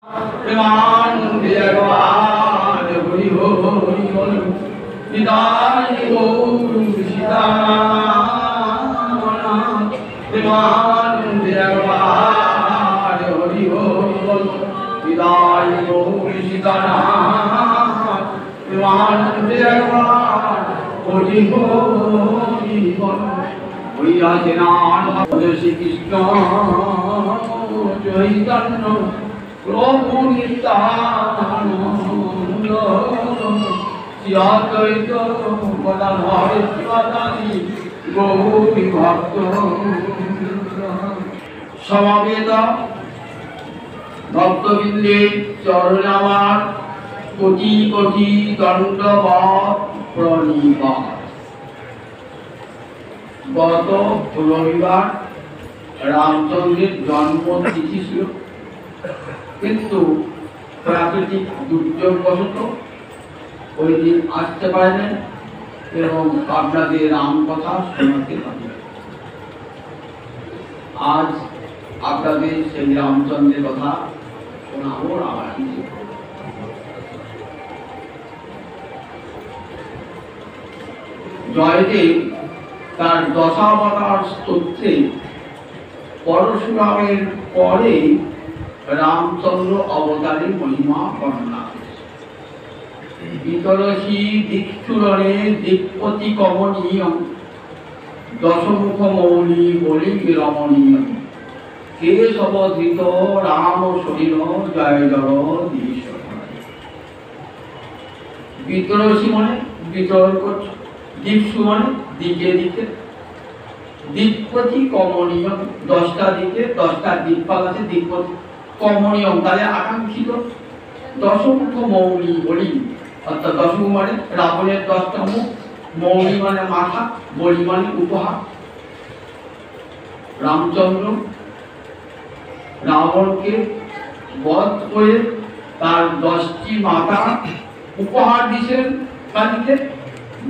प्रेमानंदे भगवान हरि हरि बोल निताय गौर सीताराम प्रेमानंदे भगवान हरि हरि बोल निताय गौर सीताराम प्रेमानंदे भगवान हरि हरि बोल भैया जनान श्री कृष्ण चैतन्य प्रभु नित्यानंद श्री अद्वैत गदाधर शिवाचार्य गौरी भक्त समवेत भक्तबिंदे चरणे आमार कोटि कोटि दंडवत प्रणिपात। गत रविवार रामचंद्रेर जन्मतिथि छिलो किन्तु प्राकृतिक दुर्योगवशत ओई दिन आसते पारेन एवं आपनादेर राम कथा शोनाते पारेन। आज आपनादेर सेई रामचंद्रेर कथा शोनाबो आबार जयदेव तार दशावतार स्तोत्रे परशुरामेर परे रामचंद्र अवतारेर महिमा बर्णना वितरसी दिक्षुरणे दिक्पति कमनीयं दशमुख मौली बलि रमणीय केशवधृत राम शरीर जय जगदीश। वितरसी माने वितरण करছে, दिक्षु माने दिके दिके, दिक्पति कमनीय दसटा दिके दसटा दिक्पाल आछे दिक्पति कमनीय ताहले आकांक्षित दशमुख मौली बलि अर्थात दशमुख माने रावणेर 10टा मुख, मौली माने माथा, बलि माने उपहार। रामचंद्र रावणके बध करे तार 10टी माथा उपहार दिয়েছেন কাদিকে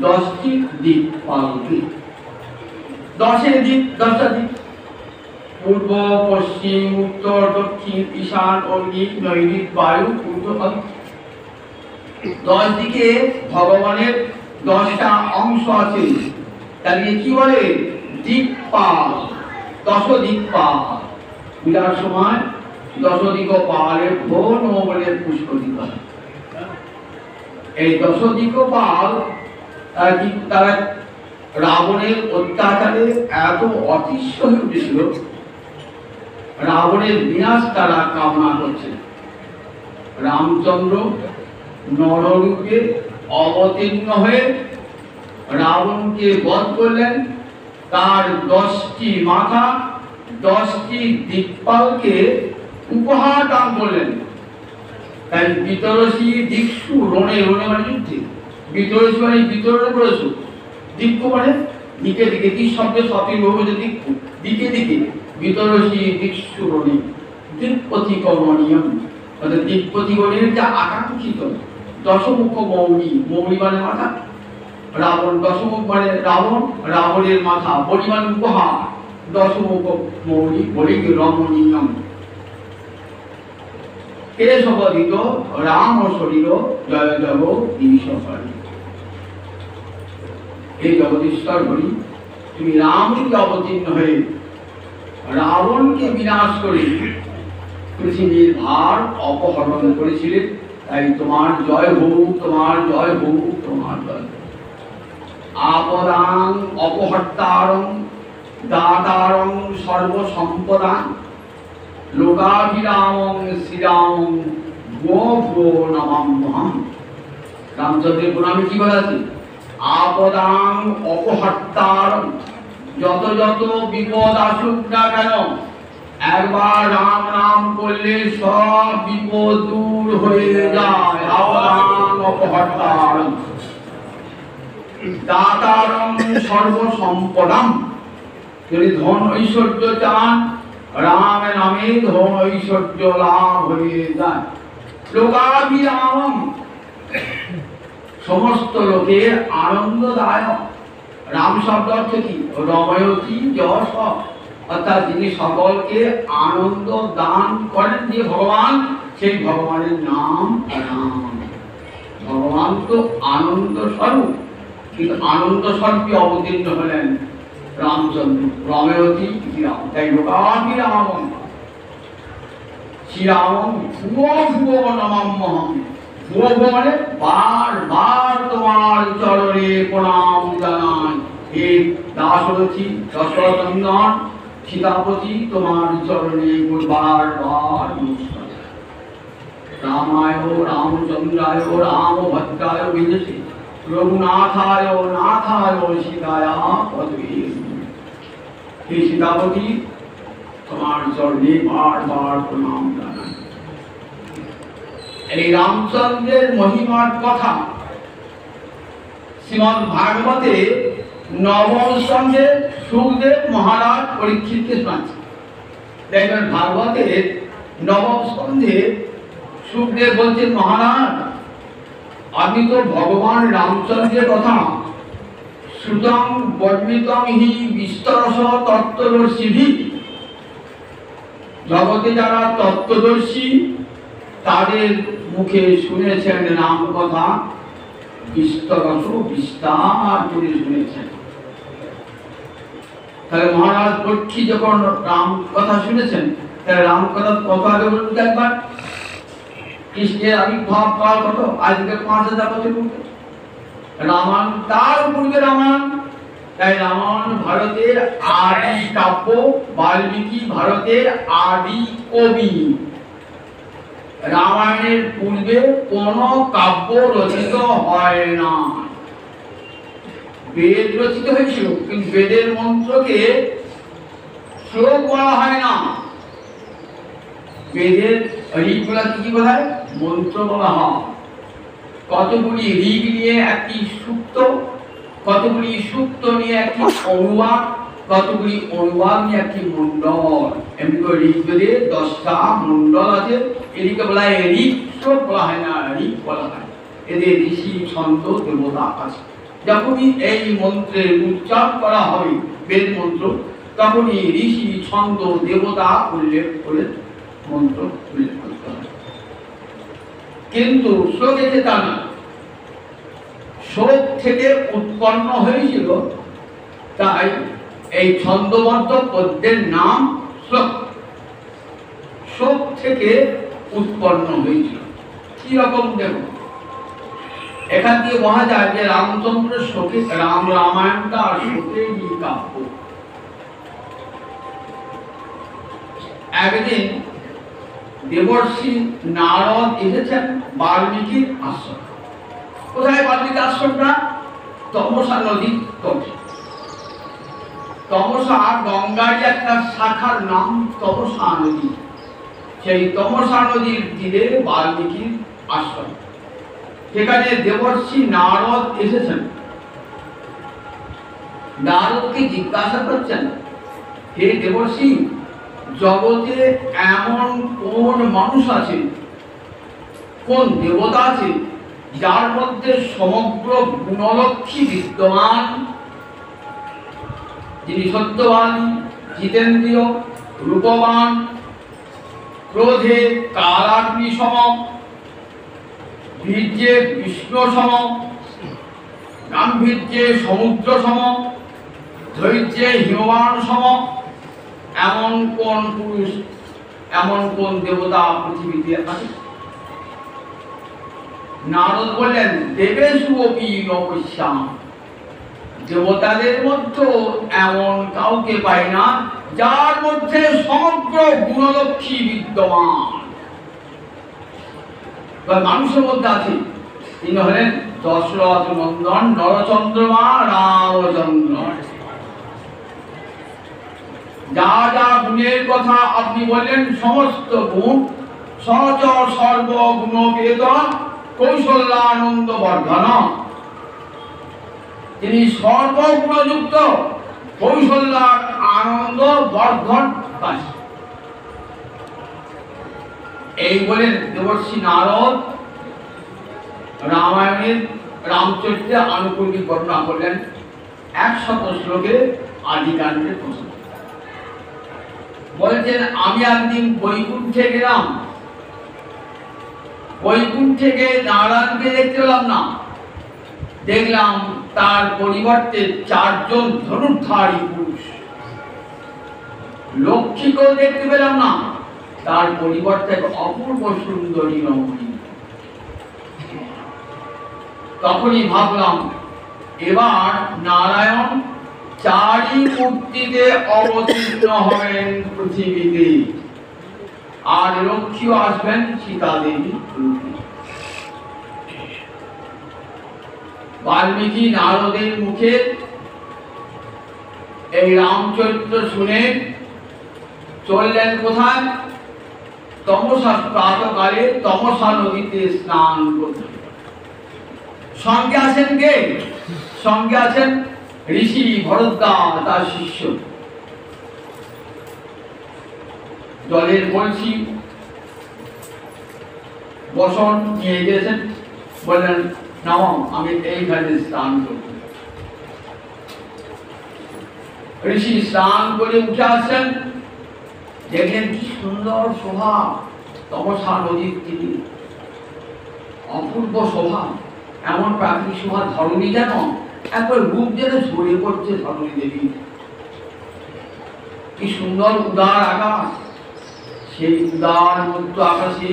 10টি দিকপালকে। 10 দিক 10টা দিক पूर्व पश्चिम उत्तर दक्षिण ईशान अग्नि नैऋत वायु पूर्व 10 दिके भगवानेर 10टा अंश आछे ताहले कि बोले दिक्पाल 10 दिक्पाल बिराट समय 10 दिक्पालेर भोन बोले पुष्प दिक এই 10 দিকপাল তারা রাবণের অত্যাচারে এত অতিষ্ঠ হয়ে উঠেছিল রাবণের বিনাশ তারা কামনা করছে। রামচন্দ্র নররূপে অবতীর্ণ হয়ে রাবণকে বধ করলেন, তার 10টি মাথা 10টি দিকপালকে উপহার দান করলেন। তাই বিতরসী দিক্ষু রণে রণে মানে যুদ্ধে, বিতরসী মানে বিতরণ করেছো, দিক্ষু মানে দিকে দিকে, দিক শব্দে সঠিক বহুবচন দিক্ষু দিকে দিকে, বিতরসী দিক্ষু রণে দিকপতি কমনীয়ম অর্থাৎ দিকপতি গণের যা আকাঙ্ক্ষিত দশমুখ মৌলি, মৌলি মানে মাথা, রাবণ দশমুখ মানে রাবণ, রাবণের মাথা, বলি মানে উপহার, দশমুখ মৌলি বলি রমণীয়ম কেশবধিত রাম শরীর জয় জগদীশ্বর। এই জগদীশ্বর বলি তুমি রামকে অবতীর্ণ হয়ে রাবণকে বিনাশ করে পৃথিবীর ভার অপহরণ করেছিলে, তাই তোমার জয় হোক, তোমার জয় হোক, তোমার জয়। আপদাং অপহর্তারং দাতারং সর্বসম্পদাং লোকাভিরামং শ্রীরাম গো গো নমাম্যহম। রামচন্দ্রের প্রণামে কি বলা আছে? আপদাং অপহর্তারং, যত যত বিপদ আসুক না কেন একবার রাম নাম করলে সব বিপদ দূর হয়ে যায়। আপদাং অপহর্তারং দাতারং সর্বসম্পদাম, যদি ধন ঐশ্বর্য চান রাম নামে ধন ঐশ্বর্য লাভ হয়ে যায়। লোকাভিরামং, সমস্ত লোকের আনন্দদায়ক। রাম শব্দ অর্থ কি? রময়তি যশ, অর্থাৎ যিনি সকলকে আনন্দ দান করেন, যে ভগবান সেই ভগবানের নাম রাম। ভগবান তো আনন্দ স্বরূপ, কিন্তু আনন্দ স্বরূপে অবতীর্ণ হলেন রামচন্দ্র। রমেয়তি রাম, তাই লোকাভি রাম শ্রীরাম ভুয়ো ভুয়ো নমাম্যহম। ভুয়ো ভুয়ো মানে বারবার তোমার চরণে প্রণাম জানাই। হে দাশরথী দশরথনন্দন সীতাপতি, তোমার চরণে বারবার নমস্কার। রামায় রামচন্দ্রায় রামভদ্রায় বিজসে রঘুনাথায় নাথায় সীতায়া পদে। হে সীতাপতি, তোমার চরণে বারবার প্রণাম জানাই। এই রামচন্দ্রের মহিমার কথা শ্রীমদ্ ভাগবতে নবম স্কন্ধে সুখদেব মহারাজ পরীক্ষিতকে শোনাচ্ছে। দেখবেন ভাগবতের নবম স্কন্ধে সুখদেব বলছেন, মহারাজ আপনি তো ভগবান রামচন্দ্রের কথা শ্রুতং বর্ণিতং হি বিস্তরস তত্ত্বদর্শিভি, জগতে যারা তত্ত্বদর্শী তাদের মুখে শুনেছেন রাম কথা, বিস্তরস বিস্তার করে শুনেছেন। তাহলে মহারাজ পরীক্ষিত যখন রাম কথা শুনেছেন, তাহলে রাম কথা কত আগে বলুন একবার। কৃষ্ণের আবির্ভাব কাল কত? আজকে 5000 বছর পূর্বে। রামায়ণ তার পূর্বে রামায়ণ। তাই রামায়ণ ভারতের আদি কাব্য, বাল্মীকি ভারতের আদি কবি। রামায়ণের পূর্বে কোন কাব্য রচিত হয় না। বেদ রচিত হয়েছিল, কিন্তু বেদের মন্ত্রকে শ্লোক বলা হয় না। বেদের ঋগ বলা কি বলা হয়? মন্ত্র বলা হয়। কতগুলি ঋগ নিয়ে একটি সূক্ত, কতগুলি সূক্ত নিয়ে একটি অনুবাদ, কতগুলি অনুবাদ নিয়ে একটি মন্ডল। এমনি করে ঋগ্বেদের 10টা মন্ডল আছে। এদিকে বলা হয় ঋগ, শ্লোক বলা হয় না, ঋগ বলা হয়। এদের ঋষি ছন্দ দেবতা আছে। যখনই এই মন্ত্রের উচ্চারণ করা হবে বেদ মন্ত্র, তখনই ঋষি ছন্দ দেবতা উল্লেখ করে মন্ত্র উল্লেখ করতে হবে। কিন্তু শ্লোকেতে তা না, শ্লোক থেকে উৎপন্ন হয়েছিল, তাই এই ছন্দবদ্ধ পদ্যের নাম শ্লোক। শ্লোক থেকে উৎপন্ন হয়েছিল। কি রকম দেখো, এখান দিয়ে বোঝা যায় যে রামচন্দ্রের শোকে রামায়ণটা শোকেরই কাব্য। একদিন দেবর্ষি নারদ এসেছেন বাল্মীকির আশ্রম। কোথায় বাল্মীকি আশ্রমটা? তমসা নদীর তটে। তমসা গঙ্গারই একটা শাখার নাম তমসা নদী। সেই তমসা নদীর তীরে বাল্মীকির আশ্রম। সেখানে দেবর্ষি নারদ এসেছেন। নারদকে জিজ্ঞাসা করছেন, হে দেবর্ষি, জগতে এমন কোন মানুষ আছে, কোন দেবতা আছে যার মধ্যে সমগ্র গুণলক্ষ্মী বিদ্যমান, যিনি সত্যবান, জিতেন্দ্রিয়, রূপবান, ক্রোধে কালাগ্নি সম, বীর্যে বিষ্ণু সম, গাম্ভীর্যে সমুদ্র সম, ধৈর্যে হিমবান সম, এমন কোন পুরুষ, এমন কোন দেবতা পৃথিবীতে আছে? নারদ বললেন, দেবেষু অপি ন পশ্যাম, দেবতাদের মধ্যে এমন কাউকে পাই না যার মধ্যে সমগ্র গুণলক্ষ্মী বিদ্যমান। মানুষের মধ্যে আছে, তিনি হলেন দশরথ নন্দন নরচন্দ্রমা রামচন্দ্র। যা যা গুণের কথা আপনি বললেন, সমস্ত গুণ সহজ সর্বগুণ বেদ কৌশল্যানন্দ বর্ধন। তিনি সর্বগুণযুক্ত, কৌশল্যার আনন্দ বর্ধন। এই বলে দেবর্ষি নারদ রামায়ণের রামচরিত্রে আনুকূল্যিক বর্ণনা করলেন 100 শ্লোকে আদিকাণ্ডের প্রশ্ন। বলছেন, আমি একদিন বৈকুণ্ঠে গেলাম, বৈকুণ্ঠে গিয়ে নারায়ণকে দেখতে পেলাম না, দেখলাম তার পরিবর্তে 4 জন ধনুর্ধারী পুরুষ। লক্ষ্মীকেও দেখতে পেলাম না, তার পরিবর্তে এক অপূর্ব সুন্দরী রমণী। তখনই ভাবলাম এবার নারায়ণ 4ই মূর্তিতে অবতীর্ণ হবেন পৃথিবীতে, আর লক্ষ্মীও আসবেন সীতা দেবী রূপে। বাল্মীকি নারদের মুখে এই রামচরিত্র শুনে চললেন কোথায়? তমসা প্রাতকালে তমসা নদীতে স্নান করতে। সঙ্গে আছেন কে? সঙ্গে আছেন ঋষি ভরদ্বাজ তার শিষ্য। জলের কলসি বসন নিয়ে গিয়েছেন, বললেন নাও আমি এইখানে স্নান করব। ঋষি স্নান করে উঠে আসছেন, দেখলেন কি সুন্দর শোভা তমসা নদীর তীরে, অপূর্ব শোভা। এমন প্রাকৃতিক শোভা, ধরণী যেন একবার রূপ যেন ছড়িয়ে পড়ছে ধরণী দেবী। কি সুন্দর উদার আকাশ, সেই উদার মুক্ত আকাশে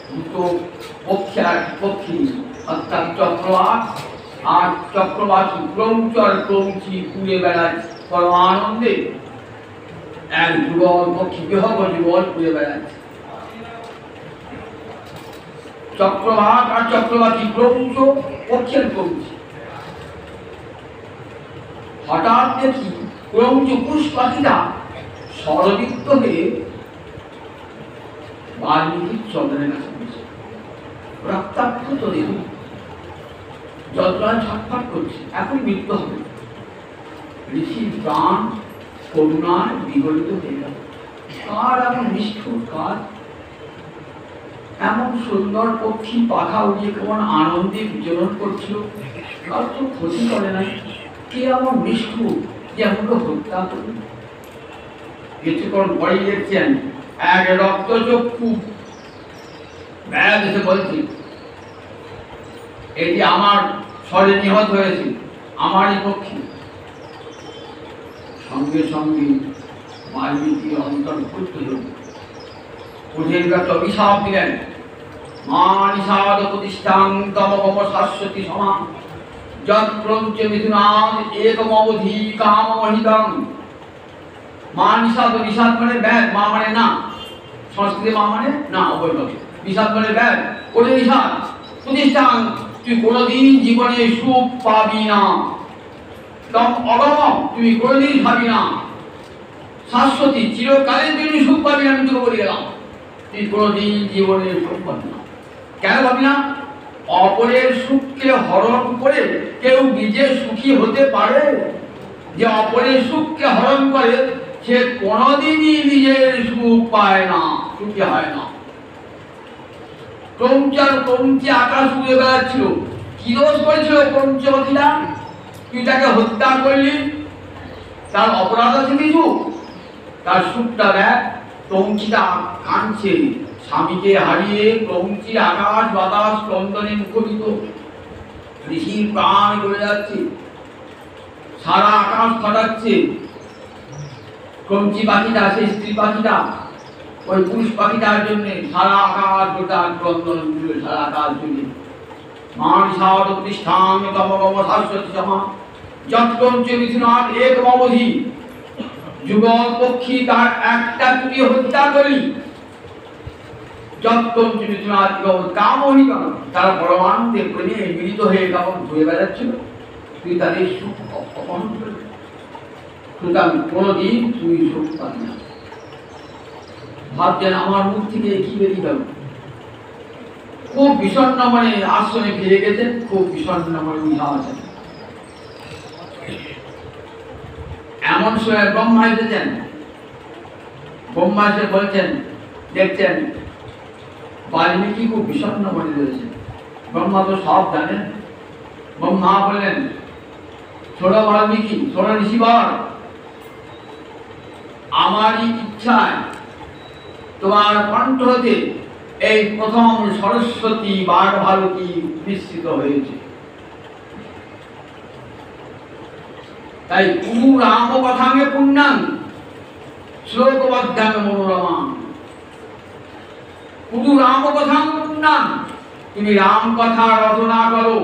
দুটো পক্ষী অর্থাৎ চক্রবাক আর চক্রবাকী ক্রৌচ আর ক্রৌচি উড়ে বেড়ায় পরমানন্দে। এক যুগল পক্ষী বিহব যুগল উড়ে বেড়াচ্ছে। চক্রবাক আর চক্রবাকী ক্রৌচ পক্ষের ক্রৌচি। হঠাৎ দেখি ক্রৌচ পুরুষ পাখিটা ষড়যুক্ত হয়ে বাল্মীকির চন্দ্রের কাছে রক্তাক্ত দেহ, যন্ত্রণায় ছটফট করছে, এখন মৃত্যু হবে। ঋষির প্রাণ করুণায় বিগলিত হয়ে গেল। কার এমন নিষ্ঠুর কাজ? এমন সুন্দর পক্ষী পাখা উড়িয়ে কেমন আনন্দে বিচরণ করছিল, কার তো ক্ষতি করে নাই। কে এমন নিষ্ঠুর যে এমনকে হত্যা করবে? কিছুক্ষণ পরেই দেখছেন এক রক্তচক্ষু ব্যাগ এসে বলছে এটি আমার স্বরে নিহত হয়েছে, আমারই পক্ষী। সঙ্গে সঙ্গে বাল্মীকি অন্তর ফুটতে হল, উঠে একটা অভিশাপ দিলেন, মা নিষাদ প্রতিষ্ঠান তমগম শাশ্বতী সমান যৎ প্রঞ্চ মিথুনাদ একম অবধি কাম মহিতং। মা নিষাদ, নিষাদ মানে ব্যাগ, মা মানে না, সংস্কৃতে মা মানে না, অবৈধ। নিষাদ মানে ব্যাগ, ওটা নিষাদ প্রতিষ্ঠান, তুই কোনোদিন জীবনে সুখ পাবি না। তম অগম, তুমি কোনোদিন ভাবি না। শাশ্বতী, চিরকালের জন্য সুখ পাবি না, আমি তোকে বলে গেলাম। তুই কোনোদিন জীবনে সুখ পাবি না। কেন ভাবি না? অপরের সুখকে হরণ করে কেউ নিজে সুখী হতে পারে? যে অপরের সুখকে হরণ করে সে কোনোদিনই নিজের সুখ পায় না, সুখী হয় না। ক্রৌচি আকাশ উড়ে বেড়াচ্ছিল। কি দোষ করেছিল ক্রৌচবতীরা? তুই তাকে হত্যা করলি, তার অপরাধ আছে কিছু? তার সুখটা দেখ, ক্রৌচিটা কাঁদছে, স্বামীকে হারিয়ে ক্রৌচি আকাশ বাতাস ক্রন্দনে মুখরিত। ঋষির প্রাণ চলে যাচ্ছে, সারা আকাশ ফাটাচ্ছে। ক্রৌচি পাখিটা, সেই স্ত্রী পাখিটা, ওই পুরুষ পাখিটার জন্য সারা আকাশ গোটা ক্রন্দন জুড়ে, সারা আকাশ জুড়ে। মান সাদ প্রতিষ্ঠান তমগম শাশ্বতী সমা যৎ ক্রৌচ মিথুনাদ একম অবধি। যুগল পক্ষী তার একটা তুই হত্যা করলি। যৎ ক্রৌচ মিথুনাদ কাম মহিতং, তারা পরমানন্দে প্রেমে মিলিত হয়ে কেমন ঘুরে বেড়াচ্ছিল, তুই তাদের সুখ অপহরণ করলি। সুতরাং কোনোদিন তুই সুখ পাবি না। ভাবছেন আমার মুখ থেকে কি বেরিয়ে গেল? খুব বিষণ্ণ মনে আশ্রমে ফিরে গেছেন, খুব বিষণ্ণ মনে উঠা আছেন। এমন সময় ব্রহ্মা এসেছেন। ব্রহ্মা এসে বলছেন, দেখছেন বাল্মীকি খুব বিষণ্ণ মনে রয়েছে। ব্রহ্মা তো সব জানেন। ব্রহ্মা বললেন, ছোড়ো বাল্মীকি, ছোড়ো ঋষিবর, আমারই ইচ্ছায় তোমার কণ্ঠ হতে এই প্রথম সরস্বতী বাগভারতী বিস্তৃত হয়েছে। তাই কুরু রাম কথাঙ্গে পুণ্যাং শ্লোকবদ্ধাঙ্গে মনোরমা। কুরু রাম কথাঙ্গে পুণ্যাং, তুমি রাম কথা রচনা করো।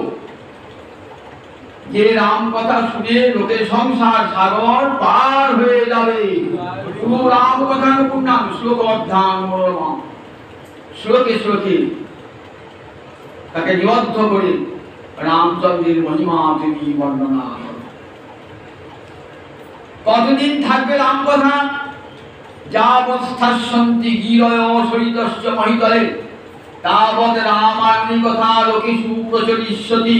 যে রাম কথা শুনে লোকে সংসার সাগর পার হয়ে যাবে। কুরু রাম কথাঙ্গে পুণ্যাং শ্লোকবদ্ধাঙ্গে মনোরমা। শ্লোকে শ্লোকে তাকে নিবদ্ধ করে রামচন্দ্রের মহিমা তুমি বর্ণনা করো। কতদিন থাকবে রাম কথা? যাবৎস্থাস্যন্তি গিরয় সরিতস্য মহিতলে তাবৎ রামায়ণী কথা লোকেষু প্রচলিষ্যতি।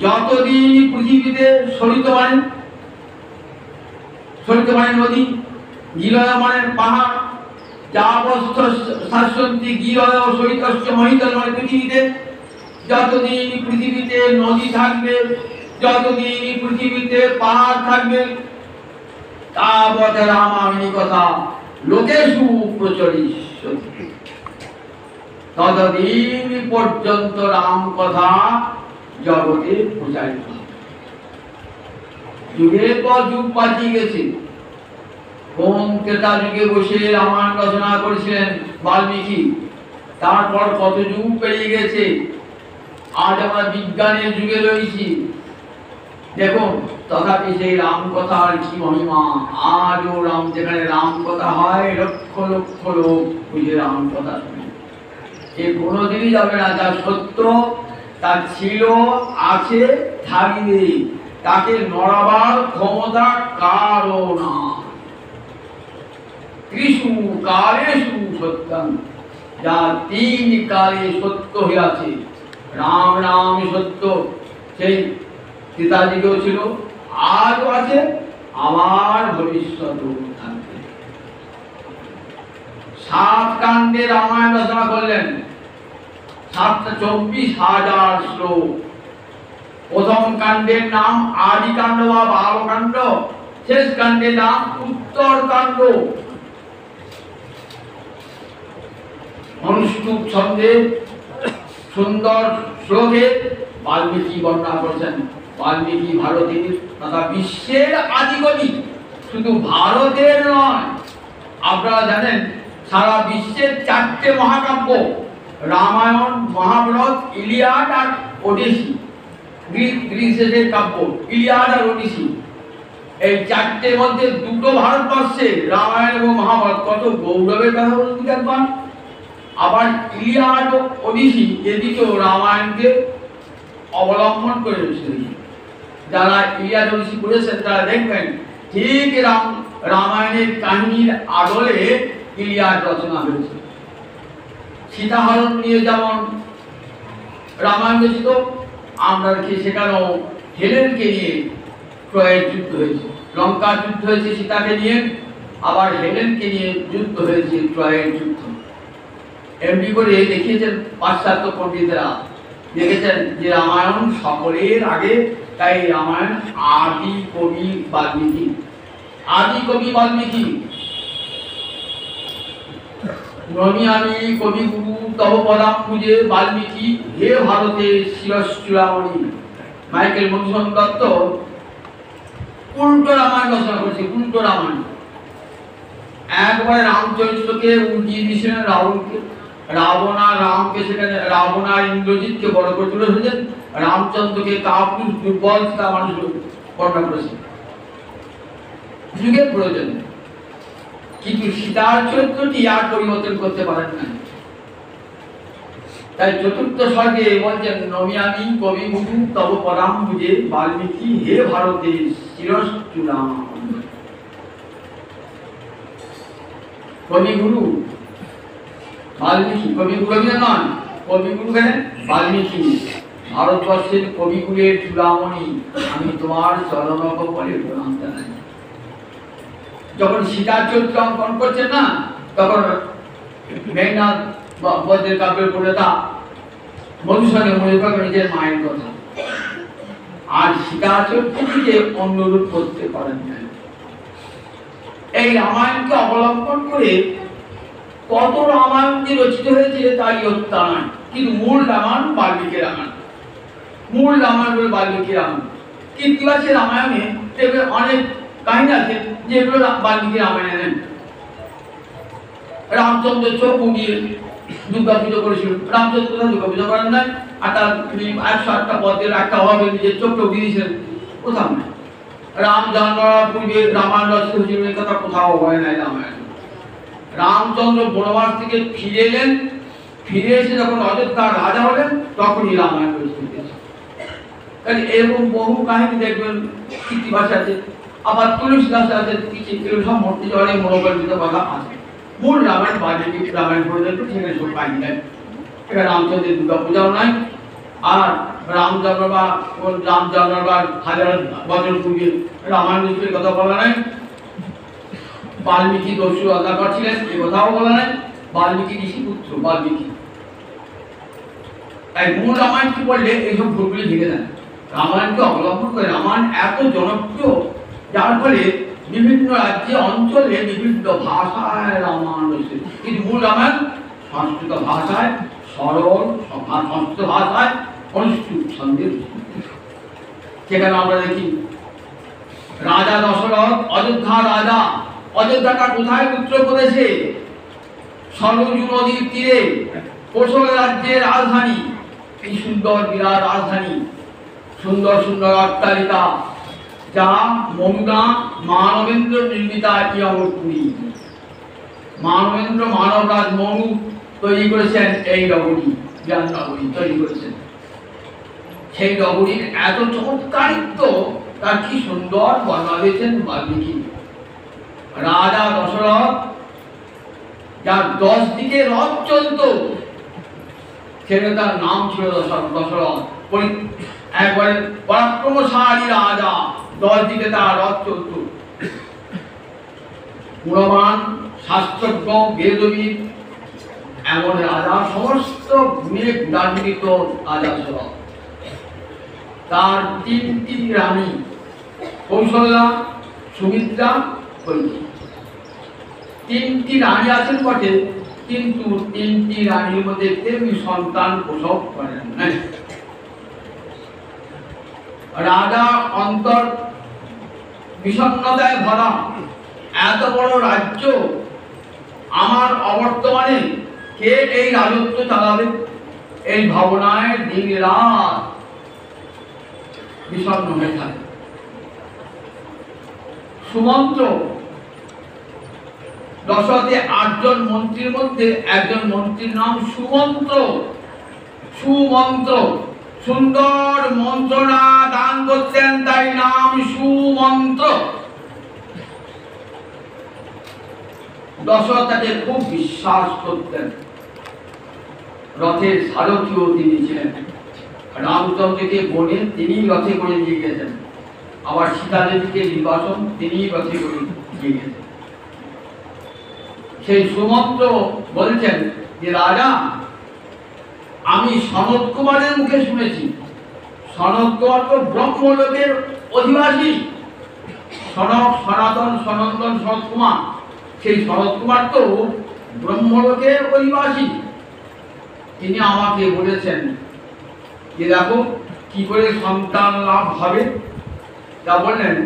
যতদিন পৃথিবীতে সরিত মানে নদী, গিরয় মানে পাহাড়, যাবৎস্থাস্যন্তি গিরয় সরিতস্য মহিতলে মানে পৃথিবীতে যতদিন পৃথিবীতে নদী থাকবে, যতদিন পৃথিবীতে পাহাড় থাকবে, তাবৎ রামায়ণী কথা লোকেষু প্রচলিষ্যতি। ততদিন পর্যন্ত রাম কথা জগতে প্রচারিত হবে। যুগের পর যুগ পাঠিয়ে গেছে। কোন ত্রেতা যুগে বসে রামায়ণ রচনা করেছিলেন বাল্মীকি, তারপর কত যুগ পেরিয়ে গেছে। আজ আমরা বিজ্ঞানের যুগে রয়েছি। দেখুন, তথাপি সেই রাম কথার কি মহিমা। আজও রাম, যেখানে রাম কথা হয় লক্ষ লক্ষ লোক বুঝে রাম কথা শুনে। এ কোনোদিনই যাবে না। যা সত্য তা ছিল, আছে, থাকবে, তাকে নড়াবার ক্ষমতা কারো না। ত্রিষু কালেষু সত্যং, যা তিন কালে সত্য হইয়াছে। রাম নাম সত্য, সেই সীতাজিকেও ছিল, আজও আছে, আবার ভবিষ্যতেও থাকবে। 7 কাণ্ডে রামায়ণ রচনা করলেন, 24,000 শ্লোক। প্রথম কাণ্ডের নাম আদি কাণ্ড বা বালকাণ্ড, শেষ কাণ্ডের নাম উত্তর কাণ্ড। অনুষ্ঠুপ ছন্দে সুন্দর শ্লোকে বাল্মীকি বর্ণনা করেছেন। বাল্মীকি ভারতের তথা বিশ্বের আদিকবি, শুধু ভারতের নয়। আপনারা জানেন সারা বিশ্বের 4টে মহাকাব্য, রামায়ণ, মহাভারত, ইলিয়াড আর ওডিসি, গ্রীসের কাব্য ইলিয়াড আর ওডিসি, এই 4টের মধ্যে 2টো ভারতবর্ষে, রামায়ণ এবং মহাভারত। কত গৌরবের কথা বলতে একবার। আবার ইলিয়াড ও ওডিসি এদিকেও রামায়ণকে অবলম্বন করে রয়েছে। যারা ইলিয়াড ওডিসি পড়েছেন তারা দেখবেন ঠিক রামায়ণের কাহিনীর আদলে ইলিয়াড রচনা হয়েছে। সীতাহরণ নিয়ে যেমন রামায়ণ রচিত, আমরা দেখি সেখানেও হেলেনকে নিয়ে ট্রয়ের যুদ্ধ হয়েছে, লঙ্কার যুদ্ধ হয়েছে সীতাকে নিয়ে, আবার হেলেনকে নিয়ে যুদ্ধ হয়েছে ট্রয়ের যুদ্ধ। এমনি করে দেখিয়েছেন পাশ্চাত্য পণ্ডিতেরা, দেখেছেন যে রামায়ণ সকলের আগে। তাই রামায়ণ আদি কবি বাল্মীকি, আদি কবি বাল্মীকি। নমিয়ামি কবিগুরু তব পদাম্বুজে বাল্মীকি হে ভারতের শিরশ্চূড়ামণি। মাইকেল মধুসূদন দত্ত উল্টো রামায়ণ রচনা করেছে, উল্টো রামায়ণ। একবারে রামচরিত্রকে উল্টিয়ে দিয়েছিলেন রাবণকে। রাবণ আর রামকে, সেখানে রাবণ আর ইন্দ্রজিৎকে বড় করে তুলে ধরেছেন, রামচন্দ্রকে কাপুরুষ দুর্বল তা মানুষ বর্ণনা করেছে। যুগের প্রয়োজন, কিন্তু সীতার চরিত্রটি আর পরিবর্তন করতে পারেন না। তাই 4র্থ সর্গে বলছেন নমিয়ামি কবিগুরু তব পদাম্বুজে বাল্মীকি হে ভারতের শিরশ্চূড়ামণি। কবিগুরু বাল্মীকি, কবিগুরু নয়, কবিগুরু কেন? বাল্মীকি ভারতবর্ষের কবিগুরের চূড়ামণি। আমি তোমার চরণ কমলে প্রণাম জানাই। যখন সীতার চরিত্র অঙ্কন করছেন না, তখন মেঘনাথ বদ্রের কাব্যের প্রণেতা মধুসূদন মনে করেন নিজের মায়ের কথা, আর সীতার চরিত্রটিকে অনুরূপ করতে পারেন না। এই রামায়ণকে অবলম্বন করে কত রামায়ণ যে রচিত হয়েছে তাই হত্যা নয়, কিন্তু মূল রামায়ণ বাল্মীকি রামায়ণ, মূল রামায়ণ হল বাল্মীকি রামায়ণ। কীর্তিবাসী রামায়ণে দেখবেন অনেক কাহিনী আছে যেগুলো বাল্মীকি রামায়ণে নেন। রামচন্দ্র চোখ উঠিয়ে দুর্গা পুজো করেছিল, রামচন্দ্র কোথাও দুর্গা পুজো করেন নাই, আর তার 108টা পদের একটা অভাবে নিজের চোখটা উঠিয়ে দিয়েছিলেন, কোথাও নাই। রাম জন্মার পূর্বে রামায়ণ রচিত হয়েছিল, এই কথা কোথাও হয় নাই রামায়ণ। রামচন্দ্র বনবাস থেকে ফিরে এলেন, ফিরে এসে যখন অযোধ্যার রাজা হলেন তখনই রামায়ণ রচিত হয়েছে। এরকম বহু কাহিনী দেখবেন কীর্তিবাস আছে, আবার তুলসীদাস আছে, কিছু সব মূর্তি অনেক মনোকল্পিত কথা আছে। মূল রামায়ণ বাল্মীকি রামায়ণ পড়ে দেখবেন সেখানে সব কাহিনী নেই। এখানে রামচন্দ্রের দুর্গা পূজাও নাই, আর রাম জন্মাবার হাজার বছর পূর্বে রামায়ণ রচিতের কথা বলা নাই। বাল্মীকি দস্যু রাজাকার ছিলেন এ কথাও বলা নাই। বাল্মীকি ঋষি পুত্র বাল্মীকি। তাই মূল রামায়ণ কি বললে এইসব ভুলগুলি ভেঙে দেন। রামায়ণকে অবলম্বন করে রামায়ণ এত জনপ্রিয়, যার ফলে বিভিন্ন রাজ্যে অঞ্চলে বিভিন্ন ভাষায় রামায়ণ রয়েছে। কিন্তু মূল রামায়ণ সংস্কৃত ভাষায়, সরল সংস্কৃত ভাষায় অনুষ্ঠিত সন্দেহ। সেখানে আমরা দেখি রাজা দশরথ অযোধ্যা রাজা, অযোধ্যাটা কোথায় উত্তরপ্রদেশে সরযূ নদীর তীরে, কোশল রাজ্যের রাজধানী। এই সুন্দর বিরাট রাজধানী, সুন্দর সুন্দর অট্টালিকা, যা মনুদা মানবেন্দ্র নির্মিতা ইয়মপুরী। মানবরাজ মনু তৈরি করেছেন এই নগরী, জ্ঞান নগরী তৈরি করেছেন। সেই নগরীর এত চমৎকারিত্ব, তার কি সুন্দর বর্ণনা দিয়েছেন বাল্মীকি। রাজা দশরথ, যার 10 দিকে রথ চলত, সেটা তার নাম ছিল দশরথ। একবারে পরাক্রমশালী রাজা, 10 দিকে তার রথ চলত। গুণবান, শাস্ত্রজ্ঞ, বেদবিদ, এমন রাজা, সমস্ত গুণে গুণান্বিত রাজা দশরথ। তার 3টি রানী, কৌশল্যা, সুমিত্রা, কৈকেয়ী। 3টি রানী আছেন বটে, কিন্তু 3টি রানীর মধ্যে কেউই সন্তান প্রসব করেন নাই। রাজা অন্তর বিষণ্ণতায় ভরা, এত বড় রাজ্য আমার অবর্তমানে কে এই রাজত্ব চালাবে, এই ভাবনায় দিন রাত বিষণ্ণ হয়ে থাকে। সুমন্ত্র, দশরথের 8 জন মন্ত্রীর মধ্যে একজন মন্ত্রীর নাম সুমন্ত্র। সুন্দর মন্ত্রণা দান করতেন, তাই নাম সুমন্ত্র। দশরথ তাকে খুব বিশ্বাস করতেন। রথের সারথিও তিনি ছিলেন। রামচন্দ্রকে বনে তিনি রথে করে নিয়ে গেছেন, আবার সীতা দেবীকে নির্বাসন তিনি রথে করে নিয়ে গেছেন। সেই সুমন্ত্র বলছেন যে, রাজা, আমি সনত কুমারের মুখে শুনেছি, সনত কুমার তো ব্রহ্মলোকের অধিবাসী। সনক, সনাতন, সনন্দন, সনত কুমার, সেই সনত কুমার তো ব্রহ্মলোকের অধিবাসী। তিনি আমাকে বলেছেন যে, দেখো কি করে সন্তান লাভ হবে। তা বললেন,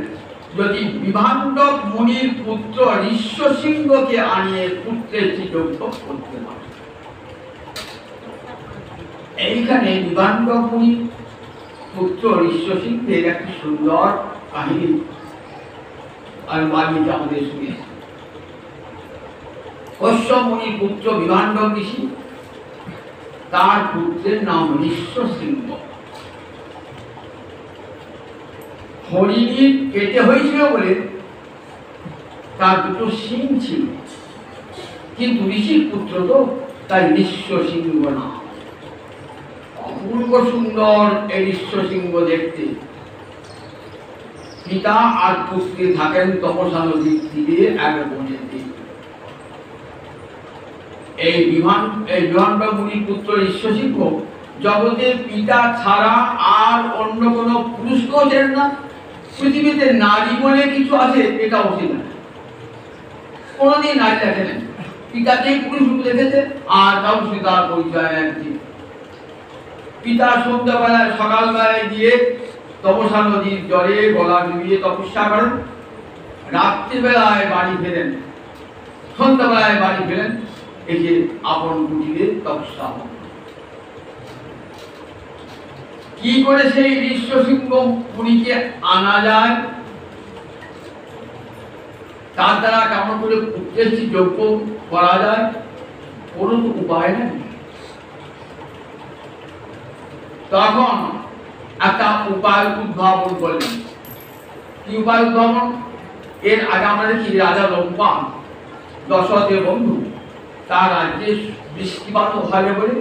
যদি বিভাণ্ডক মুনির পুত্র ঋষ্যশৃঙ্গকে আনিয়ে পুত্রের চিত্ত করতে পারে। এইখানে বিভাণ্ডক মুনির পুত্র ঋষ্যশৃঙ্গের একটি সুন্দর কাহিনী আর বাল্মীকি আমাদের শুনিয়েছে। কশ্যপ মুনির পুত্র বিভাণ্ডক ঋষি, তার পুত্রের নাম ঋষ্যশৃঙ্গ। হরিণীর পেটে হয়েছিল বলে তার 2টো শিং ছিল, কিন্তু ঋষির পুত্র তো, তাই ঋষ্যশৃঙ্গ নাম। অপূর্ব সুন্দর এই ঋষ্যশৃঙ্গ দেখতে। পিতা আর পুত্রী থাকেন তপসা নদীর তীরে এক বনের দিকে। এই বিভাণ্ডক মুনির পুত্র ঋষ্যশৃঙ্গ জগতের পিতা ছাড়া আর অন্য কোনো পুরুষকেও চেনেন না। পৃথিবীতে নারী বলে কিছু আছে এটাও ছিল না, কোনোদিন নারী দেখেন। পিতাকেই পুরুষ রূপে দেখেছে, আর কারোর সঙ্গে তার পরিচয় একদিন। পিতা সন্ধ্যাবেলায় সকালবেলায় গিয়ে তপসা নদীর জলে গলা ডুবিয়ে তপস্যা করেন, রাত্রিবেলায় বাড়ি ফেরেন, সন্ধ্যাবেলায় বাড়ি ফেরেন, এসে আপন কুটিরে তপস্যা। কি করে সেই ঋষ্যশৃঙ্গ মুনিকে আনা যায়, তার দ্বারা কেমন করে পুত্রেষ্টি যজ্ঞ করা যায়, কোনো তো উপায় নেই। তখন একটা উপায় উদ্ভাবন করলেন। কি উপায় উদ্ভাবন? এর আগে আমরা দেখি রাজা লম্পান, দশরথের বন্ধু, তার রাজ্যে বৃষ্টিপাত হয় বলে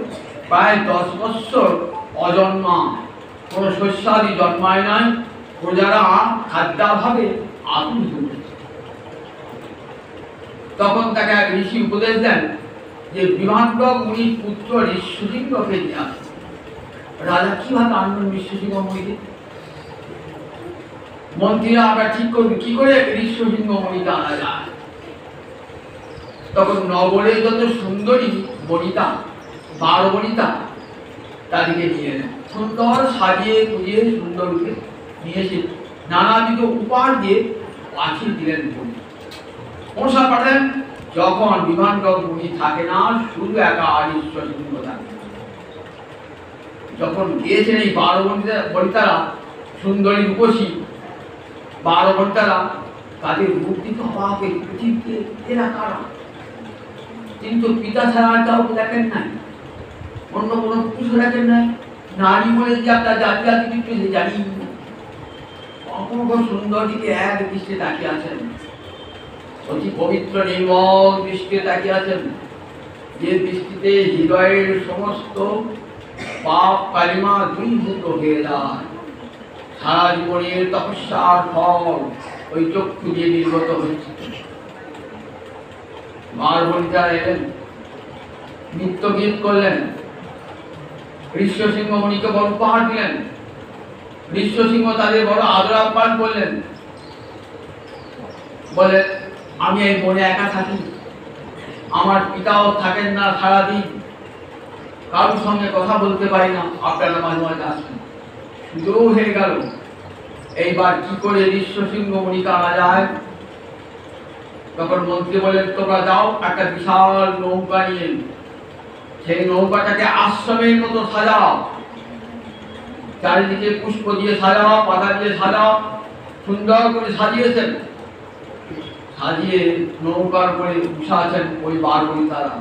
প্রায় 10 বৎসর অজন্মা, কোন শস্যাদি জন্মায় নাই, প্রজারা খাদ্যাভাবে আতুর হয়েছে। তখন তাকে এক ঋষি উপদেশ দেন যে বিভাণ্ডক মুনির পুত্র ঋষ্যশৃঙ্গকে নিয়ে আসে। রাজা কিভাবে আনবেন ঋষ্যশৃঙ্গ মুনিকে? মন্ত্রীরা আমরা ঠিক করবে কি করে ঋষ্যশৃঙ্গ মুনিকে আনা যায়। তখন নগরে যত সুন্দরী বনিতা, 12 বনিতা, তাদেরকে নিয়ে এলেন, সুন্দর সাজিয়ে গুজিয়ে সুন্দরকে নিয়ে এসে নানাবিধ উপহার দিয়ে পাঠিয়ে দিলেন। মশা পাঠালেন। যখন বিভাণ্ডক মুনি থাকে না, শুধু একা ঋষ্যশৃঙ্গ থাকে। যখন গিয়েছেন এই 12 বনিতারা, সুন্দরী রূপসী 12 বনিতারা, তাদের মূর্তি তো অবাক, পৃথিবীতে এরা কারা? কিন্তু পিতা ছাড়া আর কাউকে দেখেন নাই, অন্য কোনো পুরুষ দেখেন নাই। নারী বলে যে একটা জাতি আছে কিন্তু জানি অপূর্ব সুন্দরীকে এক দৃষ্টিতে তাকিয়ে আছেন, অতি পবিত্র নির্মল দৃষ্টিতে তাকিয়ে আছেন, যে দৃষ্টিতে হৃদয়ের সমস্ত পাপ কালিমা দূরীভূত হয়ে যায়। সারা জীবনের তপস্যার ফল ওই চক্ষু দিয়ে নির্গত হয়েছে। বনিতা এলেন, নৃত্য গীত করলেন, ঋষ্যশৃঙ্গ মুনিকে বড় উপহার দিলেন। ঋষ্যশৃঙ্গ তাদের বড় আদর আপ্যায়ন করলেন। বলে, আমি এই বনে একা থাকি, আমার পিতাও থাকেন না, সারাদিন কারোর সঙ্গে কথা বলতে পারি না, আপনারা মাঝে মাঝে আসেন। সুযোগ হয়ে গেল, এইবার কি করে ঋষ্যশৃঙ্গ মুনিকে আনা যায়। তখন মন্ত্রী বলেন, তোমরা যাও, একটা বিশাল নৌকা নিয়ে সেই নৌকাটাকে আশ্রমের মতো সাজাও, চারিদিকে পুষ্প দিয়ে সাজাও, পাতা দিয়ে সাজাও, সুন্দর করে সাজিয়েছেন। সাজিয়ে নৌকার করে বসে আছেন ওই 12 বনিতারা।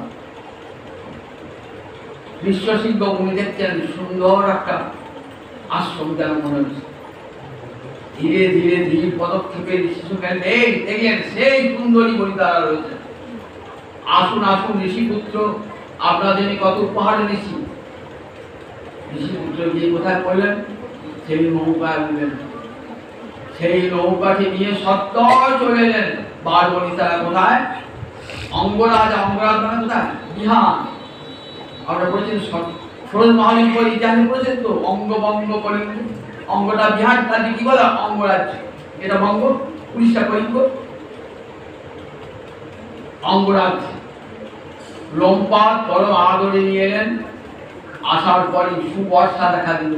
ঋষ্যশৃঙ্গ মুনি দেখছেন সুন্দর একটা আশ্রম যেন মনে হচ্ছে। ধীরে ধীরে ধীরে পদক্ষেপে দেখলেন সেই সুন্দরী বনিতারা রয়েছে। আসুন আসুন ঋষিপুত্র, আপনাদের কত উপহার এনেছি। ঋষিপুত্র গিয়ে কোথায় পড়লেন? সেই নৌকায় উঠলেন। সেই নৌকাকে নিয়ে সত্তর চলে এলেন। 12 বনিতারা কোথায়? অঙ্গরাজ। অঙ্গরাজ মানে কোথায়? বিহার। আমরা বলছেন ষোড়শ মহালিঙ্গ ইতিহাসে বলেছেন তো, অঙ্গ বঙ্গ কলিঙ্গ। অঙ্গটা বিহার, তাদের কি বলে? অঙ্গরাজ্য। এটা বঙ্গ, উড়িষ্যা কলিঙ্গ। অঙ্গরাজ লম্পাদ বড় আদরে নিয়ে এলেন। আসার পরে সুবর্ষা দেখা দিল,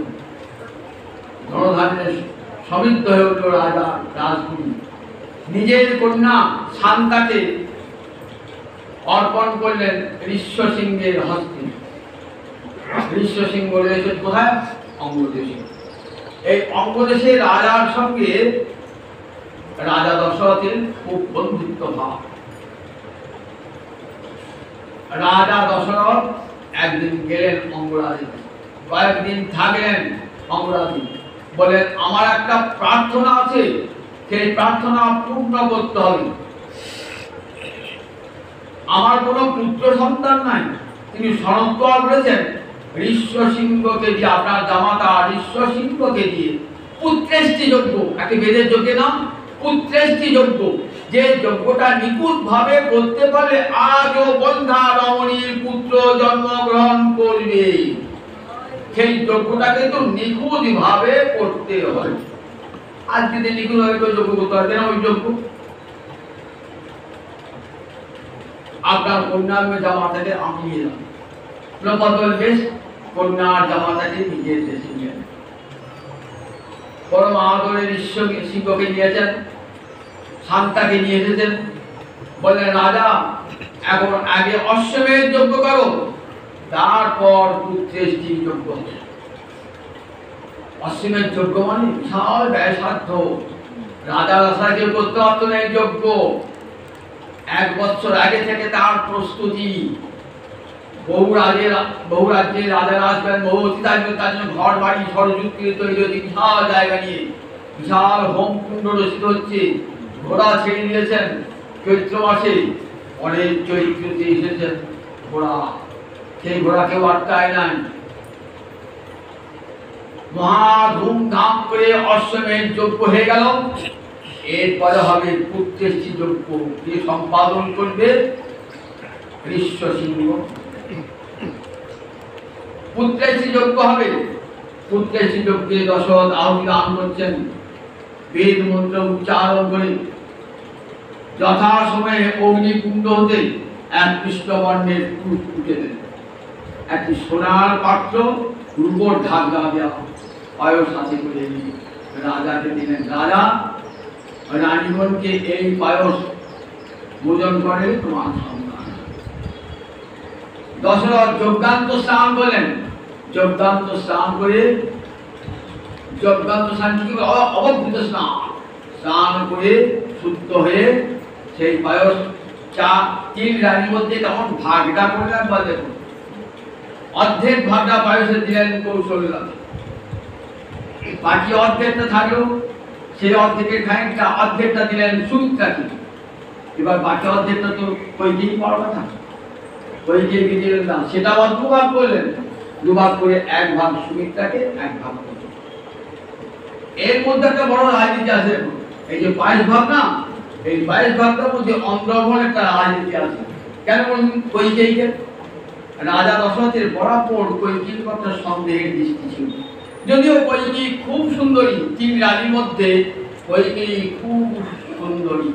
ধনধান্যে সমৃদ্ধ হয়ে উঠল রাজা রাজগুরু। নিজের কন্যা শান্তাকে অর্পণ করলেন ঋষ্যশৃঙ্গের হস্তে। ঋষ্যশৃঙ্গ রয়েছে কোথায়? অঙ্গদেশে। এই অঙ্গদেশে রাজার সঙ্গে রাজা দশরথের খুব বন্ধুত্ব ভাব। রাজা দশরথ একদিন গেলেন অঙ্গরাজে, কয়েকদিন থাকলেন অঙ্গরাজে। বলেন, আমার একটা প্রার্থনা আছে, সেই প্রার্থনা পূর্ণ করতে হবে। আমার কোনো পুত্র সন্তান নাই, তিনি শরৎকাল বলেছেন ঋষ্যশৃঙ্গকে দিয়ে, আপনার জামাতা ঋষ্যশৃঙ্গকে দিয়ে পুত্রেষ্টি যজ্ঞ, একে বেদের যজ্ঞের নাম পুত্রেষ্টি যজ্ঞ, যে যজ্ঞটা নিখুঁত ভাবে করতে পারলে আজও বন্ধা রমণীর পুত্র জন্মগ্রহণ করবে। সেই যজ্ঞটা কিন্তু নিখুঁত ভাবে করতে হবে। আজ যদি নিখুঁত ভাবে যজ্ঞ করতে পারবে না, ওই যজ্ঞ আপনার কন্যার জামাতাকে আমি নিয়ে যাবো। প্রবল বেশ কন্যার জামাতাকে নিজের দেশে নিয়ে যান। পরম আদরের সিংহকে নিয়েছেন, শান্তাকে নিয়ে এসেছেন। বললেন রাজা এখন আগে অশ্বমেধ যজ্ঞ করো, তারপর পুত্রের স্ত্রী যজ্ঞ হবে। অশ্বমেধ যজ্ঞ মানে বিশাল ব্যয়সাধ্য, রাজার আশা কেউ করতে পারতো না এই যজ্ঞ। 1 বছর আগে থেকে তার প্রস্তুতি। বহু রাজ্যে রাজারা আসবেন, বহু অতিথি আসবেন, তার জন্য ঘর বাড়ি ষড়যুক্তি তৈরি হচ্ছে, বিশাল জায়গা নিয়ে বিশাল হোম কুণ্ড রচিত হচ্ছে। ঘোড়া ছেড়ে দিয়েছেন চৈত্র মাসে, অনেক চৈত্রতে এসেছেন ঘোড়া, সেই ঘোড়া কেউ আটকায় নাই। মহা ধুমধাম করে অশ্বমেধ যজ্ঞ হয়ে গেল। এরপরে হবে পুত্রেষ্টি যজ্ঞ, যে সম্পাদন করবে ঋষ্য সিংহ। পুত্রেষ্টি যজ্ঞ হবে। পুত্রেষ্টি যজ্ঞে দশরথ আহুতি দান করছেন, বেদ মন্ত্র উচ্চারণ করে যথাসময়ে অগ্নিকুণ্ড হতে এক কৃষ্ণবর্ণের পুরুষ উঠে দেন। একটি সোনার পাত্র, রূপোর ঢাকনা দেওয়া, পায়স সাথে করে রাজাকে দিলেন। রাজা রানীগণকে এই পায়স ভোজন করে তোমার সন্তান। দশরথ যজ্ঞান্ত স্নান করলেন। যজ্ঞান্ত স্নান করে, যজ্ঞান্ত স্নান কি অববৃত স্নান, স্নান করে শুদ্ধ হয়ে সেই পায়স 3 রানীর মধ্যে তখন ভাগটা করলেন। বা দেখুন অর্ধেক ভাগটা পায়সে দিলেন কৌশল্যা, বাকি অর্ধেকটা থাকলো, সেই অর্ধেকের খানিকটা অর্ধেকটা দিলেন সুমিত্রাকে। এবার বাকি অর্ধেকটা তো কইকেই পাওয়ার কথা, কইকেইকে দিলেন না, সেটা আবার 2 ভাগ করলেন। 2 ভাগ করে 1 ভাগ সুমিত্রাকে, 1 ভাগ করলেন। এর মধ্যে একটা বড় রাজনীতি আছে। এই যে 22 ভাগ না, এই 22 ভাগটার মধ্যে অন্তর্ভুক্ত একটা রাজনীতি আছে। কেন বলুন? কইকেইকে রাজা দশরথের বরাবর কইকেয়ীর কথা সন্দেহের দৃষ্টি ছিল। যদিও কইকেয়ী খুব সুন্দরী, 3 রানীর মধ্যে কইকেয়ী খুব সুন্দরী,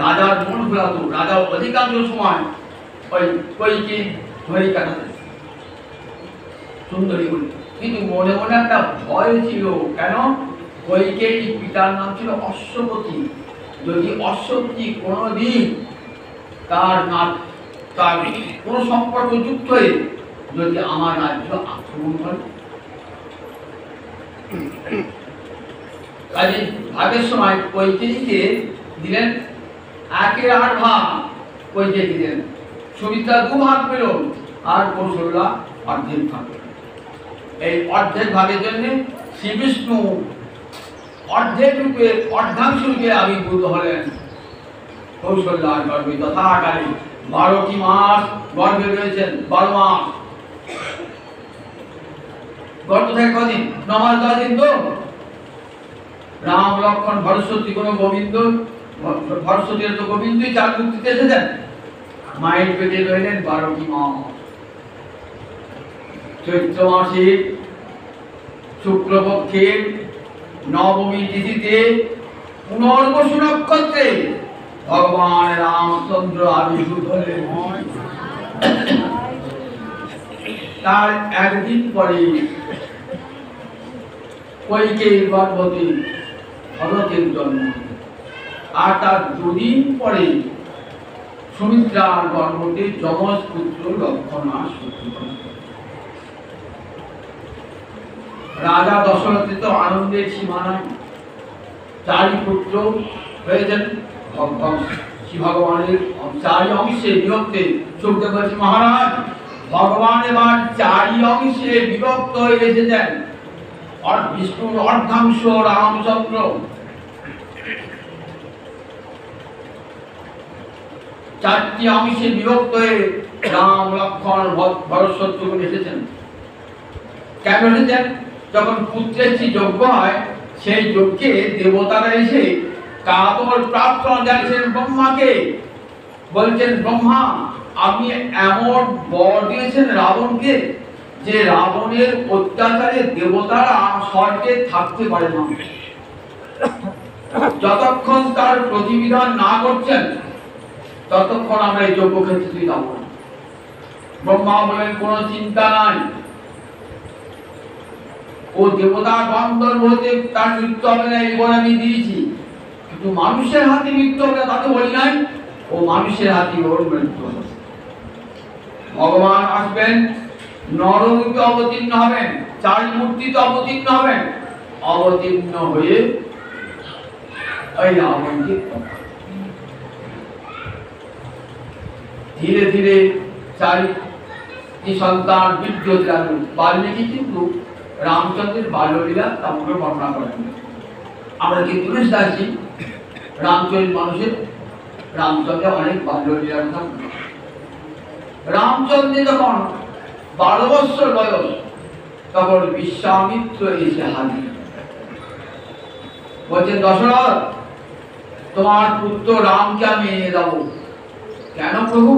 রাজার মন ভোলাতো। রাজা অধিকাংশ সময় ওই কইকেয়ী ধরে কাটাতেন সুন্দরী বলে, কিন্তু মনে মনে একটা ভয় ছিল। কেন? কইকেয়ীর পিতার নাম ছিল অশ্বপতি। যদি অশ্বপতি কোনোদিন তার কোন সম্পর্ক যুক্ত হয়ে যদি আমার রাজ্য আক্রমণ করে, কাজে ভাগের সময় কইকেয়ীকে দিলেন 1/8 ভাগ, কইকেয়ী দিলেন। সুমিত্রা 2 ভাগ পেল, আর কৌশল্যা অর্ধেক ভাগ। এই অর্ধেক ভাগের জন্য শ্রীবিষ্ণু অর্ধেক রূপে, অর্ধাংশ রূপে আবির্ভূত হলেন কৌশল্যার গর্ভে। তথাকালে 12টি মাস গর্ভে রয়েছেন। 12 মাস গর্ভ থেকে কদিন? 9 মাস 10 দিন। তো রাম লক্ষ্মণ ভরতী কোনো গোবিন্দ, ভরতীর তো গোবিন্দই 4 মূর্তিতে এসেছেন। মায়ের পেটে রইলেন 12টি মাস। চৈত্র মাসে শুক্লপক্ষের নবমী তিথিতে পুনর্বসু নক্ষত্রে ভগবান রামচন্দ্র আবির্ভূত হলেন। তার 1 দিন পরে কইকেয়ীর গর্ভবতী ভরতের জন্ম, আর তার 2 দিন পরে সুমিত্রার গর্ভবতী যমজ পুত্র লক্ষ্মণ শুক্ল। রাজা দশরথের তো আনন্দের সীমা নাই। 4 পুত্র হয়েছেন। শ্রী ভগবানের 4 অংশে বিভক্তে। সুখদেব বলছেন মহারাজ ভগবান এবার 4 অংশে বিভক্ত হয়ে এসেছেন। বিষ্ণুর অর্ধাংশ রামচন্দ্র, 4টি অংশে বিভক্ত হয়ে রাম লক্ষ্মণ ভরত শত্রুঘ্ন এসেছেন। কেন এসেছেন? যখন পুত্রের যজ্ঞ হয়, সেই যজ্ঞে দেবতারা এসে কাতর প্রার্থনা জানিয়েছেন ব্রহ্মাকে। বলছেন ব্রহ্মা আপনি এমন বর দিয়েছেন রাবণকে যে রাবণের অত্যাচারে দেবতারা স্বর্গে থাকতে পারে না। যতক্ষণ তার প্রতিবিধান না করছেন ততক্ষণ আমরা এই যজ্ঞ ক্ষেত্রে যাব না। ব্রহ্মা বলেন কোনো চিন্তা নাই, ও দেবতা গন্ধর্ব হতে তার মৃত্যু হবে না, এই বলে আমি দিয়েছি, কিন্তু মানুষের হাতে মৃত্যু হবে না তাকে বলি নাই, ও মানুষের হাতে ওর মৃত্যু হবে। ভগবান আসবেন, নররূপে অবতীর্ণ হবেন, চার মূর্তিতে অবতীর্ণ হবেন, অবতীর্ণ হয়ে রাবণকে ধীরে ধীরে চারিটি সন্তান বৃদ্ধ দিলেন। বাল্মীকি কিন্তু রামচন্দ্রের বাল্যলীলা তাকে বর্ণনা করেন। আমরা কিন্তু আসি রামচন্দ্র মানুষের, রামচন্দ্রের অনেক বাল্যলীলার কথা। রামচন্দ্রের যখন 12 বছর বয়স, তখন বিশ্বামিত্র এসে হাজির, বলছেন দশরথ তোমার পুত্র রামকে আমি এনে দেবো। কেন প্রভু?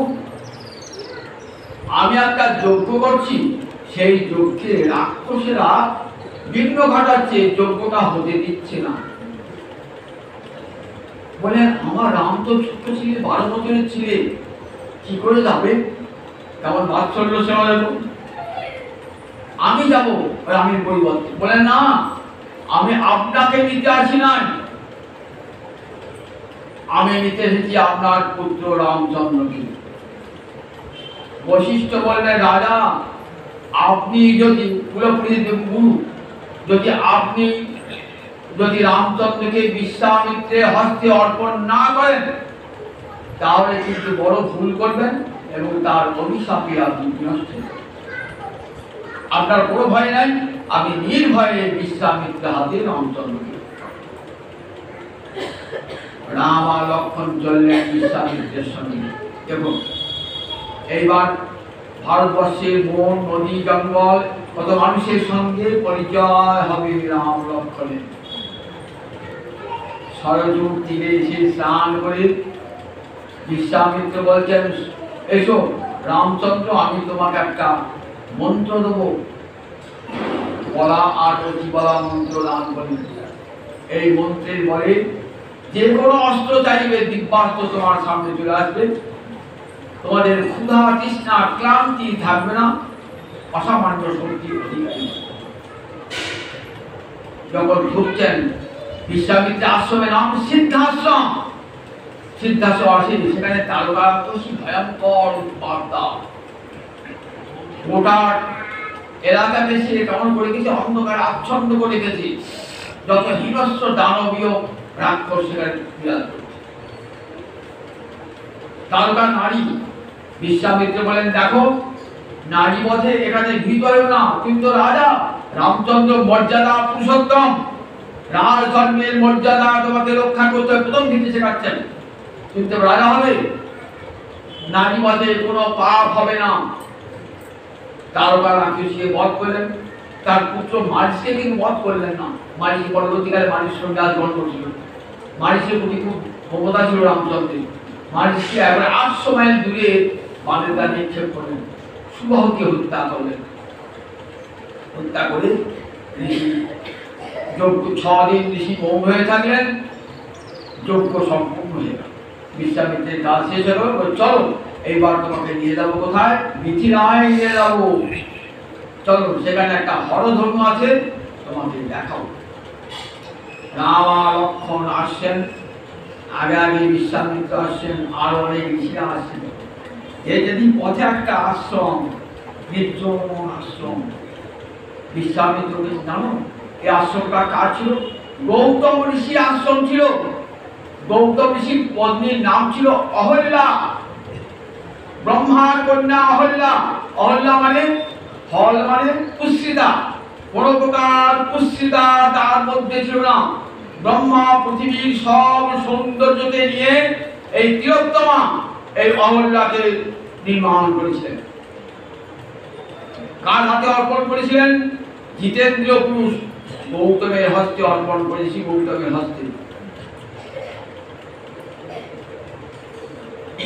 আমি একটা যজ্ঞ করছি, সেই যজ্ঞে রাক্ষসেরা বিঘ্ন ঘটাচ্ছে, যজ্ঞটা হতে দিচ্ছে না। বলে আমার রাম তো ছোট্ট ছেলে, 12 বছরের ছেলে, কি করে যাবে? কেমন বাৎসল্য সেবা দেব, আমি যাব রামের পরিবর্তে। বলে না, আমি আপনাকে নিতে আসি নাই, আমি নিতে এসেছি আপনার পুত্র রামচন্দ্রকে। বশিষ্ঠ বললেন রাজা, আপনি যদি গুরু, যদি আপনি যদি রামচন্দ্রকে বিশ্বামিত্রের হস্তে অর্পণ না করেন, তাহলে কিন্তু বড় ভুল করবেন এবং তার অভিশাপে আপনি বিনষ্ট হবেন। আপনার কোনো ভয় নাই, আমি নির্ভয়ে বিশ্বামিত্রের হাতে রামচন্দ্রকে। রাম আর লক্ষ্মণ চললেন বিশ্বামিত্রের সঙ্গে। দেখুন এইবার ভারতবর্ষের বন, নদী, জঙ্গল, কত মানুষের সঙ্গে পরিচয় হবে রাম লক্ষ্মণের। সরযূর তীরে এসে স্নান করে বিশ্বামিত্র বলছেন, এসো রামচন্দ্র, আমি তোমাকে একটা মন্ত্র দেব, বলা আর অতি বলা মন্ত্র দান করি। এই মন্ত্রের বলে যে কোনো অস্ত্র চাইবে দিব্যাস্ত্র তোমার সামনে চলে আসবে, তোমাদের ক্ষুধা, তৃষ্ণা, ক্লান্তি থাকবে না, অসামান্য শক্তি অধিকারী। যখন ঢুকছেন বিশ্বামিত্র আশ্রমের নাম সিদ্ধাশ্রম, সিদ্ধাশ্রম আসে, সেখানে তারকারশি ভয়ঙ্কর উৎপাত, গোটা এলাকাকে সে কেমন করে গেছে, অন্ধকার আচ্ছন্ন করে গেছে, যত হিংস্র দানবীয় রাক্ষস সেখানে বিরাজ করছে। তারকা নারী, বিশ্বামিত্র বলেন দেখো নারী বধে এখানে ভিতরে না, কিন্তু রাজা রামচন্দ্র মর্যাদা পুরুষোত্তম, রাজ ধর্মের মর্যাদা তোমাকে রক্ষা করতে হবে, প্রথম থেকে শেখাচ্ছেন। কিন্তু রাজা হবে, নারী বধে কোনো পাপ হবে না। তারকা রাক্ষসীকে বধ করলেন, তার পুত্র মারিচকে কিন্তু বধ করলেন না। মারিচ পরবর্তীকালে মারিচ সঙ্গে আজীবন করছিল। মারিচের প্রতি খুব ক্ষমতা ছিল রামচন্দ্রের। মারিচকে একবার 800 মাইল দূরে বানের গা নিক্ষেপ করলেন, সুবাহুকে হত্যা করলেন। হত্যা করে যজ্ঞ 6 দিন ঋষি মৌন হয়ে থাকলেন, যজ্ঞ সম্পূর্ণ হয়ে গেল। বিশ্বামিত্রের কাজ শেষ হলো, চলো এইবার তোমাকে নিয়ে যাবো কোথায়? মিথিলায় নিয়ে যাবো, চলো সেখানে একটা হরধর্ম আছে, তোমাকে দেখাবো। রাম আর লক্ষ্মণ আসছেন, আগে আগে বিশ্বামিত্র আসছেন, আরো অনেক ঋষিরা আসছেন। এই যেদিন পথে একটা আশ্রম, নির্জন আশ্রম, বিশ্বামিত্রকে জানো এই আশ্রমটা কার ছিল? গৌতম ঋষির আশ্রম ছিল। গৌতম ঋষির পত্নীর নাম ছিল অহল্যা, ব্রহ্মার কন্যা অহল্যা। অহল্যা মানে হল মানে পুষ্পিতা, কোন প্রকার পুষ্পিতা তার মধ্যে ছিল না। ব্রহ্মা পৃথিবীর সব সৌন্দর্যকে নিয়ে এই তিলোত্তমা এই অহল্যাকে নির্মাণ করেছিলেন। কার হাতে অর্পণ করেছিলেন? জিতেন্দ্রীয় পুরুষ গৌতমের হস্তে অর্পণ করেছি, গৌতমের হস্তে।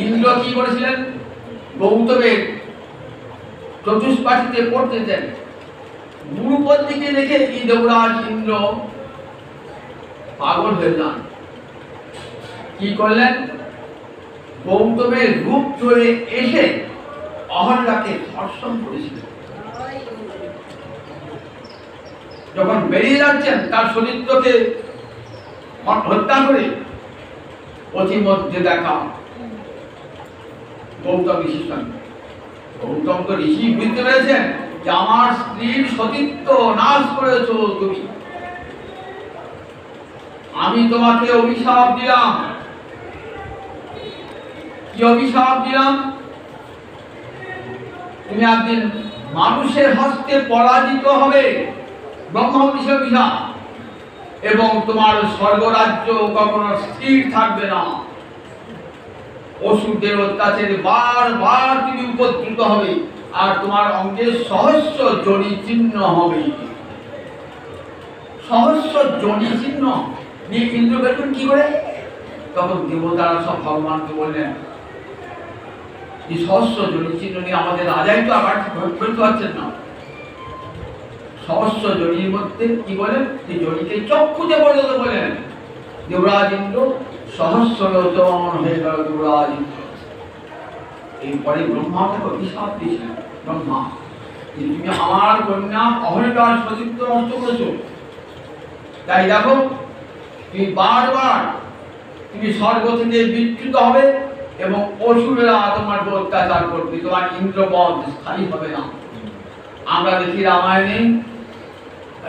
ইন্দ্র কি করেছিলেন? গৌতমের চতুষ্পাঠীতে পড়তে দেন। গুরুপত্নীকে দেখে এই দেবরাজ ইন্দ্র পাগল হয়ে যান। কি করলেন? গৌতমের রূপ ধরে এসে অহল্যাকে ধর্ষণ করেছিল। যখন বেরিয়ে যাচ্ছেন তার চরিত্রকে হত্যা করে পথিমধ্যে দেখা গৌতম ঋষির সঙ্গে। গৌতম তো ঋষি বুঝতে পেরেছেন যে আমার স্ত্রীর সতীত্ব নাশ করেছ তুমি, আমি তোমাকে অভিশাপ দিলাম। কি অভিশাপ দিলাম? তুমি একদিন মানুষের হস্তে পরাজিত হবে, ব্রহ্মা অভিশাপ, এবং তোমার স্বর্গরাজ্য কখনো স্থির থাকবে না। অসুরদের অত্যাচারে বারবার তুমি উপদ্রুত হবে, আর তোমার অঙ্গে সহস্র জনি চিহ্ন হবে। সহস্র জনি চিহ্ন নিয়ে ইন্দ্র বেরবেন কি করে? তখন দেবতারা সব ভগবানকে বললেন, এই সহস্র জনি চিহ্ন নিয়ে আমাদের রাজাই তো আবার করতে পারছেন না। সহস্র জনির মধ্যে কি বলেন? এই জনিকে চক্ষুতে পর্যন্ত বলেন। দেবরাজ ইন্দ্র সহস্র লোচন হয়ে গেল দেবরাজ ইন্দ্র। এরপরে ব্রহ্মাকে অভিশাপ দিয়েছিলেন, ব্রহ্মা তুমি আমার কন্যা অহল্যার সতীত্ব নষ্ট করেছো, তাই দেখো তুমি বারবার তুমি স্বর্গ থেকে বিচ্যুত হবে এবং অসুরেরা তোমার উপর অত্যাচার করবে, তোমার ইন্দ্রপদ স্থায়ী হবে না। আমরা দেখি রামায়ণে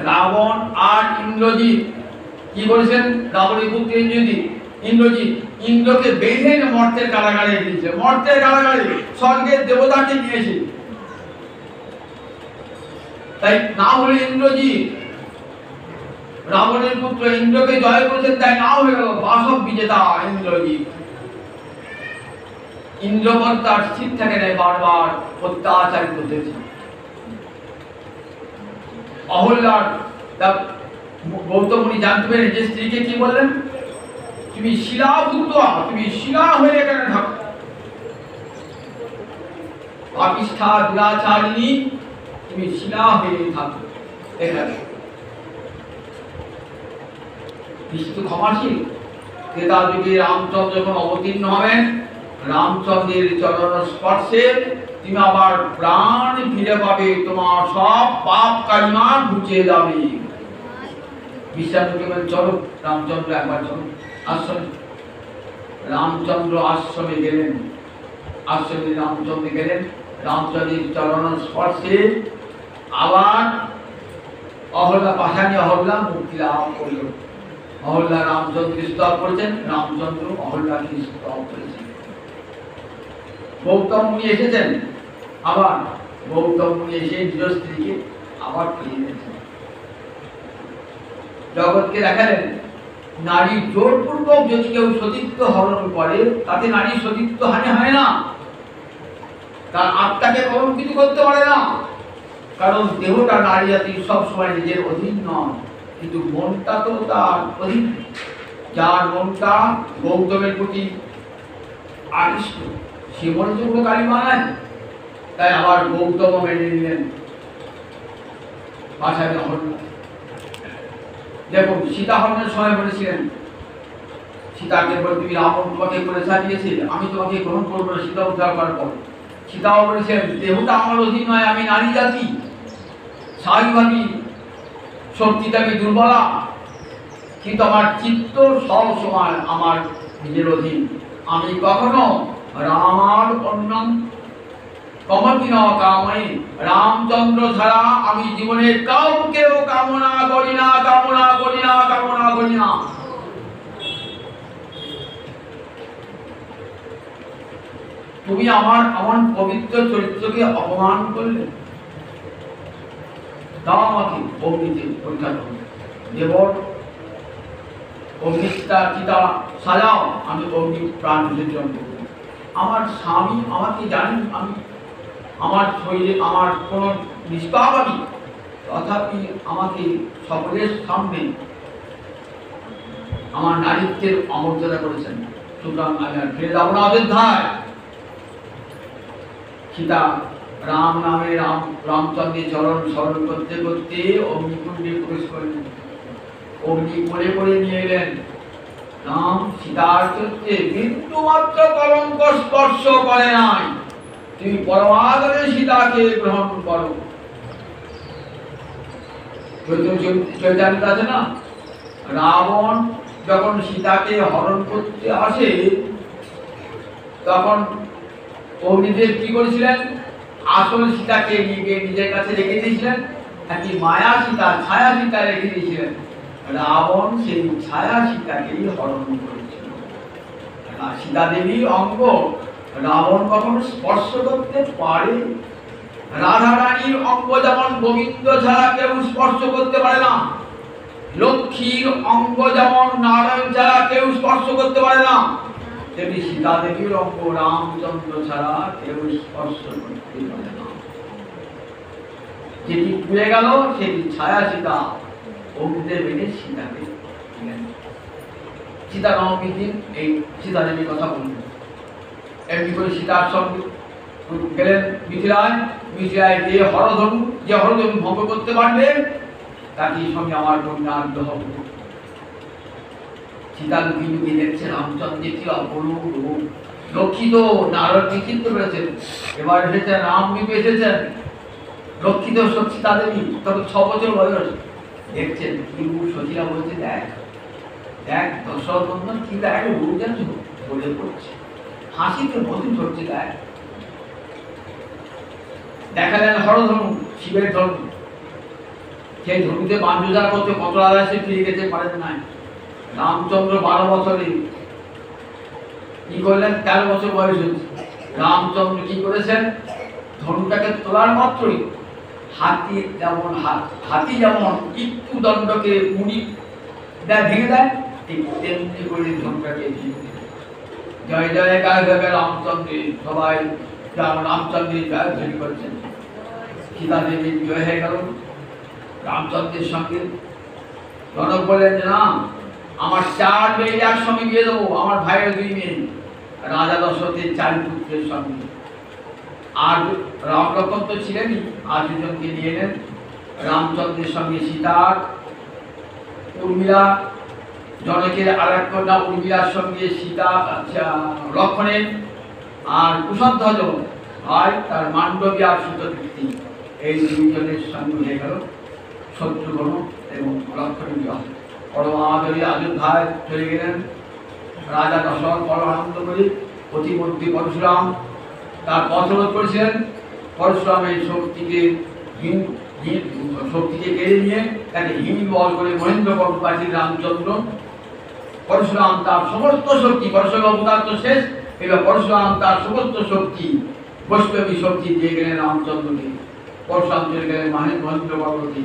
রাবণ আর ইন্দ্রজিৎ কি বলেছেন? রাবণের পুত্র ইন্দ্রজিৎ ইন্দ্রকে বেঁধে মর্তের কারাগারে দিয়েছে, মর্তের কারাগারে স্বর্গের দেবতাকে নিয়েছে। তাই না হলে ইন্দ্রজিৎ রাবণের পুত্র ইন্দ্রকে জয় করেছেন, তাই না হয়ে গেল বাসব বিজেতা ইন্দ্রজিৎ। ইন্দ্রপদ তার স্থির থাকে নাই, বারবার অত্যাচারিত হয়েছে। অহল্যার গৌতম মুনি জানতে পেরে যে স্ত্রীকে কি বললেন? তুমি শিলাভূত, তুমি শিলা হয়ে এখানে থাকো, পাপিষ্ঠা দুরাচারিণী, তুমি শিলা হয়ে থাকো এখানে। বিষ্ণু ক্ষমাশীল। ত্রেতা যুগে রামচন্দ্র যখন অবতীর্ণ হবেন, রামচন্দ্রের চরণ স্পর্শে তুমি আবার প্রাণ ফিরে পাবে, তোমার সব পাপ কালিমা ঘুচিয়ে যাবে। বিশ্বাসকে বলেন চলো রামচন্দ্র একবার চলো আশ্রমে। রামচন্দ্র আশ্রমে গেলেন, আশ্রমে রামচন্দ্র গেলেন, রামচন্দ্রের চরণ স্পর্শে আবার অহল্যা পাশানি অহল্যা মুক্তি লাভ করল। অহল্যা রামচন্দ্র স্তব করেছেন, রামচন্দ্র অহল্যাকে স্তব করেছেন। গৌতম মুনি এসেছেন, আবার গৌতম মুনি এসে নিজ স্ত্রীকে আবার ফিরিয়ে দিয়েছেন। জগৎকে দেখালেন নারী জোরপূর্বক যদি কেউ সতীত্ব হরণ করে তাতে নারীর সতীত্ব হানি হয় না, তার আত্মাকে কলঙ্কিত করতে পারে না, কারণ দেহটা নারী জাতির সবসময় নিজের অধীন নয়, কিন্তু মনটা তো তার অধীন। যার মনটা গৌতমের প্রতি আকৃষ্ট সে মনে তো কোনো কালী বানায়। তাই আবার গৌতম মেনে নিলেন বাসায় অহল্যা। দেখুন সীতা হরণের সময় বলেছিলেন সীতাকে বলে তুমি রাবণ তোমাকে করে সাজিয়েছে, আমি তোমাকে গ্রহণ করবো না সীতা উদ্ধার করার পর। সীতাও বলেছেন দেহটা আমার অধীন নয়, আমি নারী জাতি, স্বাভাবিকভাবেই শক্তিতে আমি দুর্বলা, কিন্তু আমার চিত্ত সব সময় আমার নিজের অধীন। আমি কখনো রামার অন্যম কমপি ন কামে, রামচন্দ্র ছাড়া আমি জীবনে কাউকেও কামনা করি না, কামনা করি না, কামনা করি না। তুমি আমার আমার পবিত্র চরিত্রকে অপমান করলে, দাও আমাকে অগ্নিতে পরীক্ষা করো। দেবর অগ্নিটা চিতা সাজাও, আমি অগ্নি প্রাণ বিসর্জন করব। আমার স্বামী আমাকে জানেন আমি আমার শরীরে আমার কোন নিষ্পাপ আমি, তথাপি আমাকে সকলের সামনে আমার নারীত্বের অমর্যাদা করেছেন, সুতরাং আমি আর ফিরে যাবো না অযোধ্যায়। সীতা রাম নামে রামচন্দ্রের চরণ স্মরণ করতে করতে অগ্নিকুণ্ডে প্রবেশ করলেন, অগ্নি কোলে করে নিয়ে এলেন। রাম সীতার চরিত্রে বিন্দু মাত্র কলঙ্ক স্পর্শ করে নাই। তুমি পরমাদরে সীতাকে গ্রহণ করো। চৈতালিত আছে না, রাবণ যখন সীতাকে হরণ করতে আসে তখন অগ্নিদেব কি করেছিলেন, আসল সীতাকে নিজের কাছে রেখে দিয়েছিলেন, নাকি মায়া সীতা ছায়া সীতা রেখে দিয়েছিলেন। রাবণ সেই ছায়া সীতাকেই হরণ করেছিল। সীতা দেবীর অঙ্গ রাবণ কখনো স্পর্শ করতে পারে? রাধা রানীর অঙ্গ যেমন গোবিন্দ ছাড়া কেউ স্পর্শ করতে পারে না, লক্ষ্মীর অঙ্গ যেমন নারায়ণ ছাড়া কেউ স্পর্শ করতে পারে না, তেমনি সীতা দেবীর অঙ্গ রামচন্দ্র ছাড়া কেউ স্পর্শ করতে পারে না। যেটি পুড়ে গেল সেটি ছায়া সীতা। অগ্নিদেব এনে সীতাকে সীতা নবমীর দিন এই সীতা দেবীর কথা বললেন। এমনি করে সীতার সঙ্গে গেলেন মিথিলায়। মিথিলায় গিয়ে হরধনু, যে হরধনু ভঙ্গ করতে পারবে তাকে সঙ্গে আমার কন্যার বিবাহ। সীতা লুকিয়ে লুকিয়ে দেখছে রামচন্দ্রের কি অপরূপ রূপ। লক্ষিত নারদ বিচিত্র করেছেন, এবার এসেছেন রাম বিপে এসেছেন। লক্ষিত সীতা দেবী তখন 6 বছর বয়স। দেখছেন কি রূপ, সতীরা বলছে দেখ দেখ দশরথ নন্দন কি দেখ রূপ জানো বলে পড়ছে, হাসিতে মধু ধরছে। দেখ দেখালেন হরধনু, শিবের ধনু। সেই ধনুতে বাঞ্জুজার করতে কত রাজা সে ফিরে যেতে পারেন নাই। রামচন্দ্র 12 বছরে কি করলেন, 13 বছর বয়স হয়েছে। রামচন্দ্র কি করেছেন, ধনুটাকে তোলার মাত্রই হাতি যেমন একটু দণ্ডকে মুড়ি দেয় ভেঙে দেয়, ঠিক তেমনি করে ধনুটাকে জয় জয় গায়ে গায়ে রামচন্দ্রের। সবাই রামচন্দ্রের জয় ধ্বনি করছেন। সীতা দেবীর জয় হয়ে গেল রামচন্দ্রের সঙ্গে। জনক বললেন যে না, আমার 4 মেয়ে একসঙ্গে বিয়ে দেবো, আমার ভাইয়ের 2 মেয়ে, রাজা দশরথের 4 পুত্রের সঙ্গে। আর রাম লক্ষ্মণ তো ছিলেনই, আর 2 জনকে নিয়ে এলেন। রামচন্দ্রের সঙ্গে সীতার, উর্মিলা, জনকের আর এক কন্যা উর্মিলার সঙ্গে সীতা লক্ষ্মণের, আর কুশধ্বজ ভাই তার মান্ডবী আর সুতকীর্তি, এই 2 জনের সঙ্গে হয়ে গেল শত্রুঘ্ন এবং লক্ষ্মণের বিবাহ। পরম আদরে অযোধ্যায় চলে গেলেন রাজা দশরথ। পরম আনন্দ করে প্রতিমূর্তি পরশুরাম তার পথরোধ করেছিলেন। পরশুরামের শক্তিকে কেড়ে নিয়ে তাকে হিমবল করে মহেন্দ্র পর্বত পাঠিয়ে রামচন্দ্র। পরশুরাম তার সমস্ত শক্তি, পরশুরাম অবতার তো শেষ, এবার পরশুরাম তার সমস্ত শক্তি, বৈষ্ণবী শক্তি দিয়ে গেলেন রামচন্দ্রকে। পরশুরাম চলে গেলেন মহেন্দ্র পর্বতে।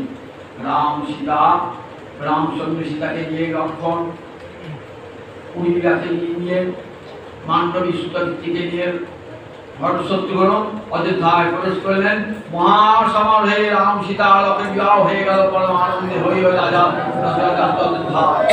রামচন্দ্র সীতাকে নিয়ে, লক্ষ্মণ উর্মিলাকে নিয়ে, মান্ডবী সুতকীর্তিকে নিয়ে শত্রুঘ্ন অযোধ্যায় প্রবেশ করলেন। মহাসমারোহে রাম সীতা লক্ষ্মণ বিবাহ হয়ে গেল। পরম আনন্দে হয়ে রাজা অযোধ্যায়।